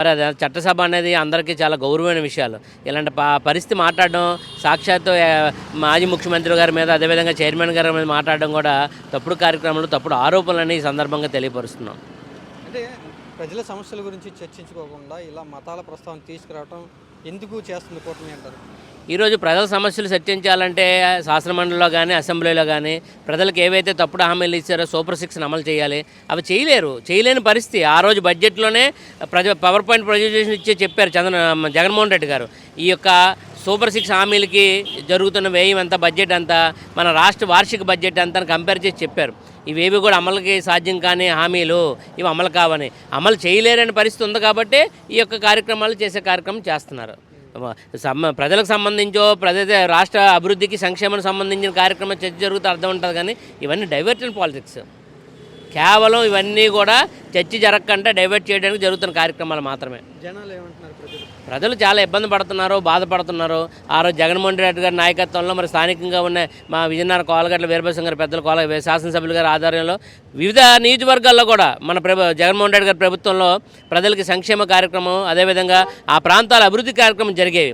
మరి అది చట్టసభ అనేది అందరికీ చాలా గౌరవమైన విషయాలు. ఇలాంటి పరిస్థితి మాట్లాడడం సాక్షాత్తు మాజీ ముఖ్యమంత్రి గారి మీద, అదేవిధంగా చైర్మన్ గారి మీద మాట్లాడడం కూడా తప్పుడు కార్యక్రమాలు, తప్పుడు ఆరోపణలని ఈ సందర్భంగా తెలియపరుస్తున్నాం. అంటే ప్రజల సమస్యల గురించి చర్చించుకోకుండా ఇలా మతాల ప్రస్తావన తీసుకురావడం ఎందుకు చేస్తుంది కూటమి అంటారు? ఈరోజు ప్రజల సమస్యలు చర్చించాలంటే శాసనమండలిలో కానీ, అసెంబ్లీలో కానీ ప్రజలకు ఏవైతే తప్పుడు హామీలు ఇచ్చారో సూపర్ 6 అమలు చేయాలి. అవి చేయలేని పరిస్థితి. ఆ రోజు బడ్జెట్లోనే పవర్ పాయింట్ ప్రజెంటేషన్ ఇచ్చే చెప్పారు జగన్మోహన్ రెడ్డి గారు. ఈ యొక్క సూపర్ 6 హామీలకి జరుగుతున్న వ్యయం ఎంత, బడ్జెట్ ఎంత, మన రాష్ట్ర వార్షిక బడ్జెట్ ఎంత అని కంపేర్ చేసి చెప్పారు. ఇవేవి కూడా అమలుకి సాధ్యం కాని హామీలు, ఇవి అమలు కావని, అమలు చేయలేరని పరిస్థితి ఉంది కాబట్టి ఈ యొక్క కార్యక్రమాలు కార్యక్రమం చేస్తున్నారు. ప్రజలకు సంబంధించో రాష్ట్ర అభివృద్ధికి సంక్షేమానికి సంబంధించిన కార్యక్రమం చర్చ జరుగుతూ అర్థం ఉంటుంది. కానీ ఇవన్నీ డైవర్షన్ పాలిటిక్స్. కేవలం ఇవన్నీ కూడా చర్చ జరగకుండా డైవర్ట్ చేయడానికి జరుగుతున్న కార్యక్రమాలు మాత్రమే. జనాలు ఏమంటున్నారు? ప్రజలు చాలా ఇబ్బంది పడుతున్నారు, బాధపడుతున్నారు. ఆ రోజు జగన్మోహన్ రెడ్డి గారి నాయకత్వంలో మరి స్థానికంగా ఉన్న మా విజయనగరం కోలగట్ల వీరభద్రం గారి పెద్దల శాసనసభ్యుల గారి ఆధ్వర్యంలో వివిధ నియోజకవర్గాల్లో కూడా మన జగన్మోహన్ రెడ్డి గారి ప్రభుత్వంలో ప్రజలకి సంక్షేమ కార్యక్రమం, అదేవిధంగా ఆ ప్రాంతాల అభివృద్ధి కార్యక్రమం జరిగేవి.